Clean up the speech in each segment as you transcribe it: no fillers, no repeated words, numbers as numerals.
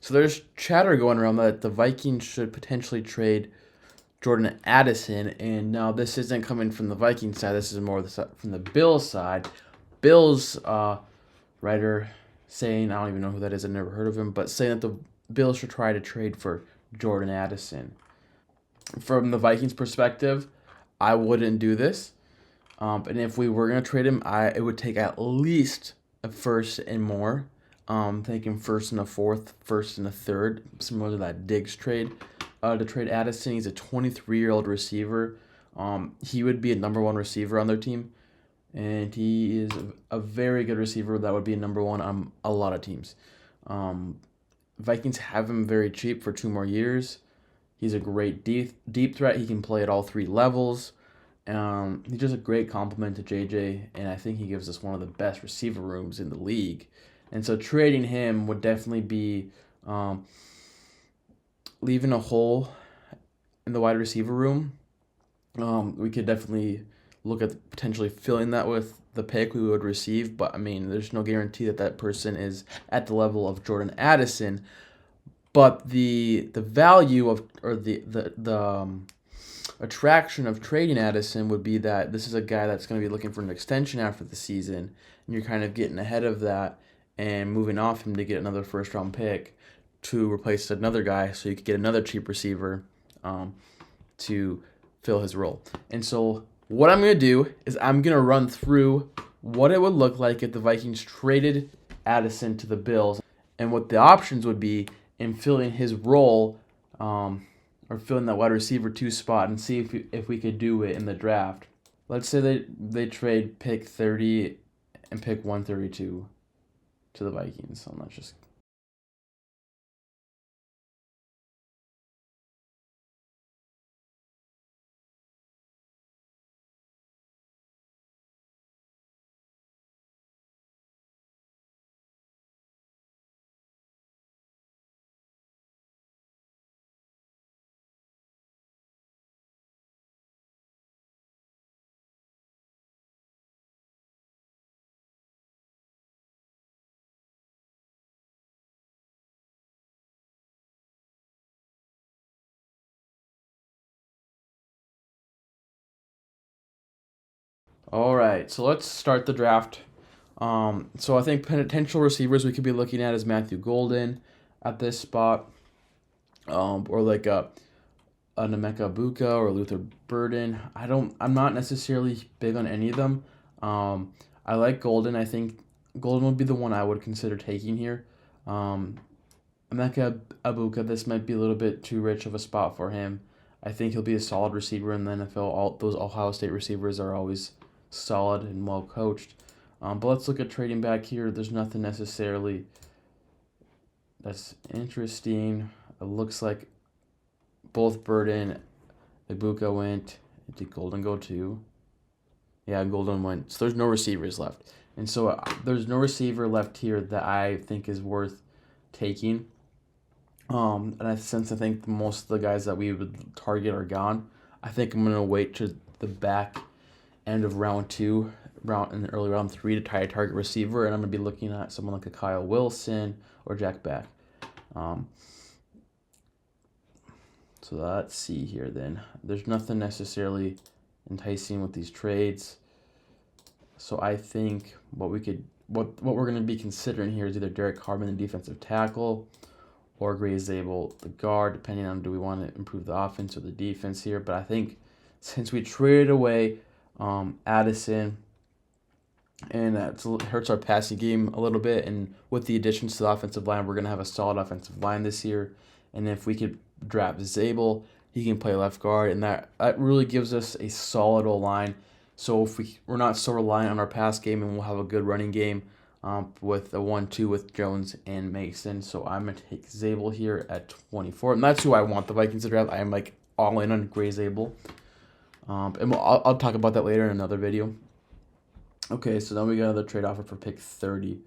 So there's chatter going around that the Vikings should potentially trade Jordan Addison, and now this isn't coming from the Vikings side. This is more from the Bills side. Bills writer saying, I don't even know who that is. I've never heard of him, but saying that the Bills should try to trade for Jordan Addison. From the Vikings perspective, I wouldn't do this. And if we were gonna trade him, it would take at least a first and more. Taking first and a fourth, first and a third, similar to that Diggs trade. To trade Addison, he's a 23-year-old receiver. He would be a number one receiver on their team, and he is a very good receiver that would be a number one on a lot of teams. Vikings have him very cheap for 2 more years. He's a great deep threat. He can play at all three levels. He's just a great compliment to JJ, and I think he gives us one of the best receiver rooms in the league. And so trading him would definitely be leaving a hole in the wide receiver room. We could definitely look at potentially filling that with the pick we would receive, but I mean, there's no guarantee that that person is at the level of Jordan Addison. But the value of, or the attraction of trading Addison would be that this is a guy that's going to be looking for an extension after the season, and you're kind of getting ahead of that and moving off him to get another first round pick to replace another guy, so you could get another cheap receiver to fill his role. And so what I'm going to do is I'm going to run through what it would look like if the Vikings traded Addison to the Bills and what the options would be in filling his role or filling that wide receiver 2 spot, and see if we could do it in the draft. Let's say they trade pick 30 and pick 132 to the Vikings. So let's just... All right, so let's start the draft. So I think potential receivers we could be looking at is Matthew Golden at this spot, or like a Nemeka Buka or Luther Burden. I'm not necessarily big on any of them. I like Golden. I think Golden would be the one I would consider taking here. Emeka Abuka, this might be a little bit too rich of a spot for him. I think he'll be a solid receiver in the NFL. All those Ohio State receivers are always solid and well coached. But let's look at trading back here. There's nothing necessarily that's interesting. It looks like both Burden, Ibuka went. Did Golden go too? Yeah, Golden went. So there's no receivers left. And so there's no receiver left here that I think is worth taking. Since I think most of the guys that we would target are gone, I think I'm gonna wait to the back end of round 2, in early round 3 to try a target receiver, and I'm gonna be looking at someone like a Kyle Wilson or Jack Beck. So let's see here then. There's nothing necessarily enticing with these trades. So I think what we're going to be considering here is either Derek Harmon, the defensive tackle, or Gray Zabel, the guard, depending on do we want to improve the offense or the defense here. But I think since we traded away Addison, and that hurts our passing game a little bit, and with the additions to the offensive line, we're going to have a solid offensive line this year. And if we could draft Zabel, he can play left guard, and that really gives us a solid O-line. So if we're not so reliant on our pass game, and we'll have a good running game with a 1-2 with Jones and Mason. So I'm going to take Zabel here at 24. And that's who I want the Vikings to draft. I am like all in on Gray Zabel. And I'll talk about that later in another video. Okay, so then we got another trade offer for pick 30.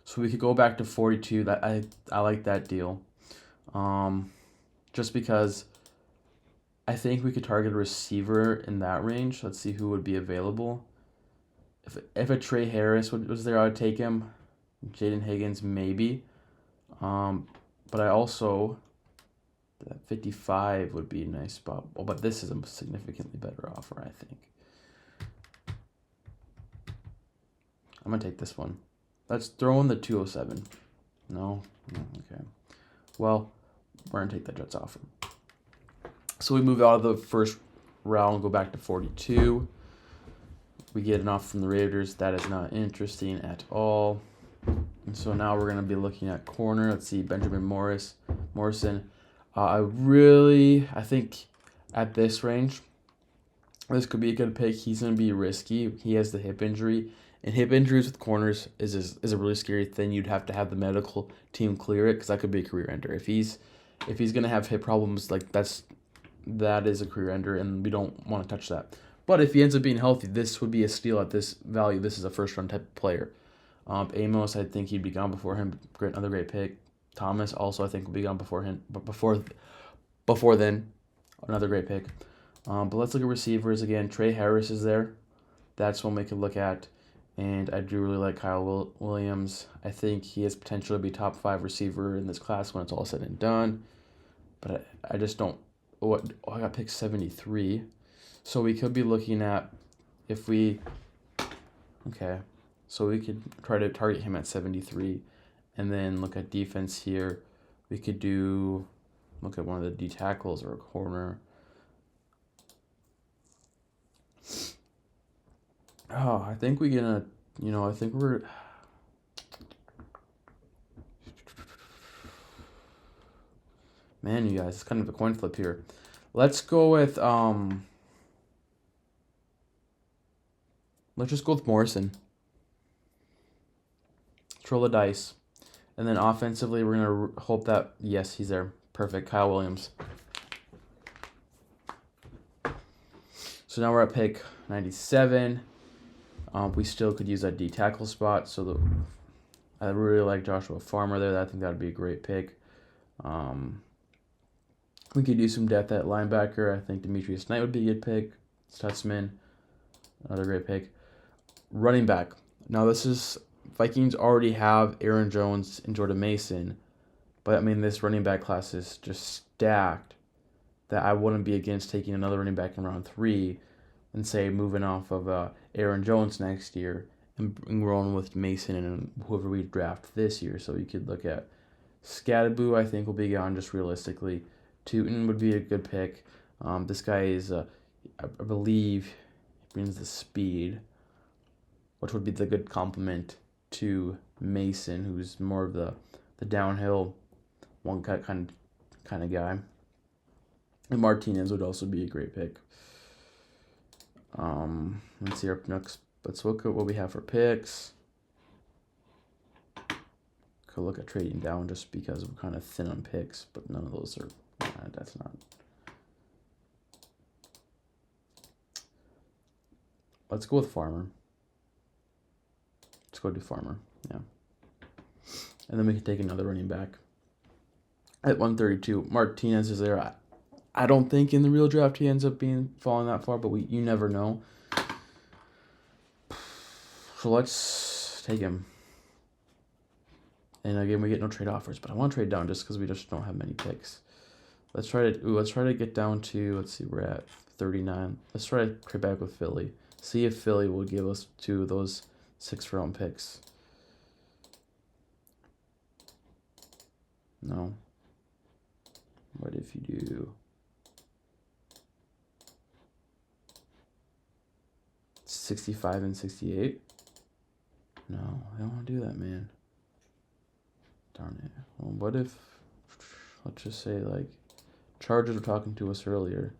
So we could go back to 42. That I like that deal. Just because I think we could target a receiver in that range. Let's see who would be available. If a Trey Harris was there, I would take him. Jaden Higgins, maybe. But I also, that 55 would be a nice spot. Oh, but this is a significantly better offer, I think. I'm going to take this one. Let's throw in the 207. No? Okay. Well, we're going to take that Jets offer. So we move out of the first round, go back to 42. We get an offer from the Raiders. That is not interesting at all. And so now we're going to be looking at corner. Let's see, Benjamin Morrison. I think at this range, this could be a good pick. He's going to be risky. He has the hip injury. And hip injuries with corners is a really scary thing. You'd have to have the medical team clear it because that could be a career ender. If he's going to have hip problems, like that is a career ender, and we don't want to touch that. But if he ends up being healthy, this would be a steal at this value. This is a first-round type of player. Amos, I think he'd be gone before him. Another great pick. Thomas also, I think, will be gone before him. But before then, another great pick. But let's look at receivers again. Trey Harris is there. That's one we could look at. And I do really like Kyle Williams. I think he has potential to be top 5 receiver in this class when it's all said and done. But I just don't. I got picked 73. So we could be looking at if we. Okay. So we could try to target him at 73. And then look at defense here. We could look at one of the D tackles or a corner. Oh, I think we're gonna, I think we're. Man, you guys, it's kind of a coin flip here. Let's go with Let's just go with Morrison. Roll the dice, and then offensively, we're gonna hope that yes, he's there. Perfect, Kyle Williams. So now we're at pick 97. We still could use that D tackle spot. So I really like Joshua Farmer there. I think that would be a great pick. We could use some depth at linebacker. I think Demetrius Knight would be a good pick. Stutzman, another great pick. Running back. Now Vikings already have Aaron Jones and Jordan Mason, but I mean this running back class is just stacked that I wouldn't be against taking another running back in round 3 and say moving off of Aaron Jones next year and rolling with Mason and whoever we draft this year. So you could look at Scadaboo, I think, will be gone just realistically. Tootin would be a good pick. This guy is, I believe, he brings the speed, which would be the good complement to Mason, who's more of the downhill, one cut kind of guy. And Martinez would also be a great pick. Let's see our next. Let's look at what we have for picks. Could look at trading down just because we're kind of thin on picks, but none of those are. That's not. Let's go with Farmer. Let's go do Farmer. Yeah. And then we can take another running back. At 132, Martinez is there. I don't think in the real draft he ends up falling that far, but you never know. So let's take him. And again, we get no trade offers, but I want to trade down just because we just don't have many picks. Let's try to get down to, let's see, we're at 39. Let's try to trade back with Philly. See if Philly will give us 2 of those 6th-round picks. No. What if you do 65 and 68? No, I don't want to do that, man. Darn it. Well, what if, let's just say, like, Chargers were talking to us earlier.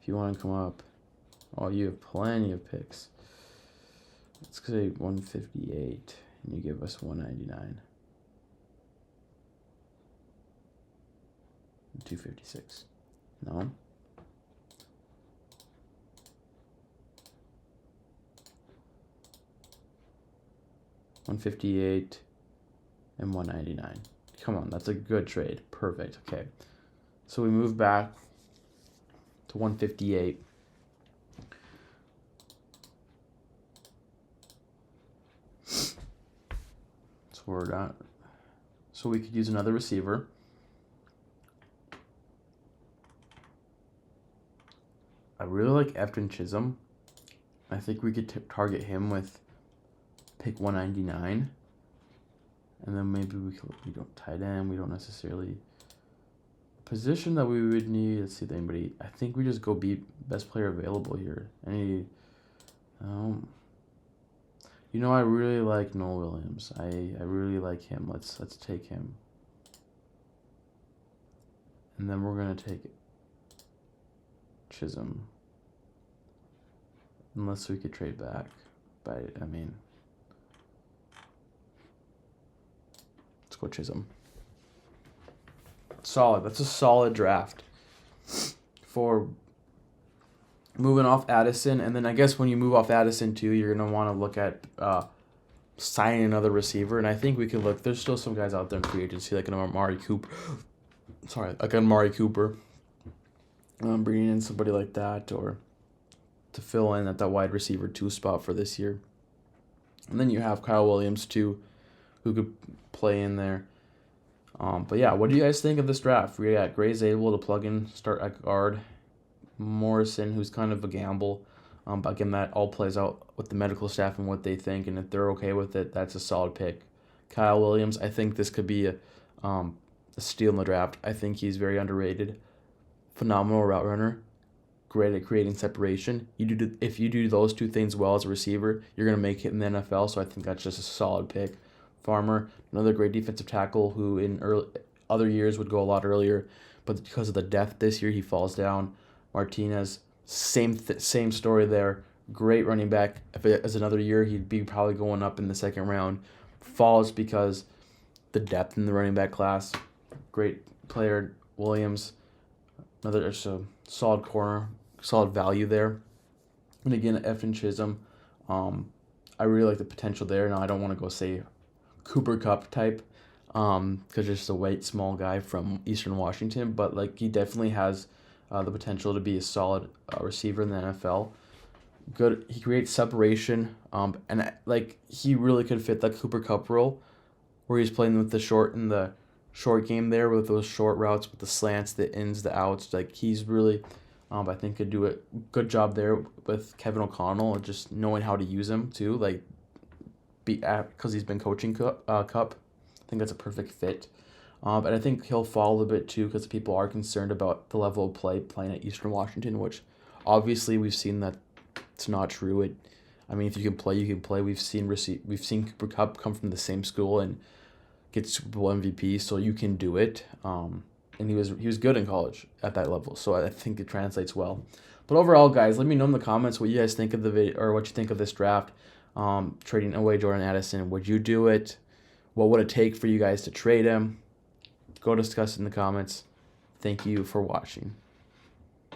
If you want to come up, oh, you have plenty of picks. Let's say 158, and you give us 199. 256. No? $158 and $199. Come on, that's a good trade. Perfect. Okay. So we move back to 158. So we're not. So we could use another receiver. I really like Efton Chisholm. I think we could target him with pick 199. And then maybe we don't tight end. We don't necessarily position that we would need. Let's see if anybody. I think we just go be best player available here. I really like Noel Williams. I really like him. Let's take him. And then we're gonna take Chisholm. Unless we could trade back. But let's go Chisholm. Solid. That's a solid draft. For moving off Addison, and then I guess when you move off Addison too, you're gonna want to look at signing another receiver, and I think we can look. There's still some guys out there in free agency like an Amari Cooper. Bringing in somebody like that, or to fill in at that wide receiver 2 spot for this year. And then you have Kyle Williams too, who could play in there. But yeah, what do you guys think of this draft? We got Gray's able to plug in, start at guard. Morrison, who's kind of a gamble. But again, that all plays out with the medical staff and what they think, and if they're okay with it, that's a solid pick. Kyle Williams, I think this could be a steal in the draft. I think he's very underrated. Phenomenal route runner. Great at creating separation. If you do those two things well as a receiver, you're going to make it in the NFL, so I think that's just a solid pick. Farmer, another great defensive tackle who in other years would go a lot earlier, but because of the depth this year, he falls down. Martinez, same story there. Great running back. If it was another year, he'd be probably going up in the second round. Falls because the depth in the running back class. Great player. Williams, another solid corner, solid value there. And again, Efton Chisholm, I really like the potential there. Now, I don't want to go say Cooper Kupp type, because just a white small guy from Eastern Washington, but like he definitely has the potential to be a solid receiver in the NFL. Good, he creates separation, and like he really could fit that Cooper Kupp role, where he's playing with the short game there with those short routes with the slants, the ins, the outs. Like he's really, I think could do a good job there with Kevin O'Connell, just knowing how to use him too. Like, because he's been coaching Kupp. I think that's a perfect fit. And I think he'll fall a little bit too because people are concerned about the level of play playing at Eastern Washington, which obviously we've seen that it's not true. If you can play, you can play. We've seen Cooper Kupp come from the same school and get Super Bowl MVP, so you can do it. And he was good in college at that level, so I think it translates well. But overall, guys, let me know in the comments what you guys think of the video or what you think of this draft. Trading away Jordan Addison, would you do it? What would it take for you guys to trade him? Go discuss in the comments. Thank you for watching.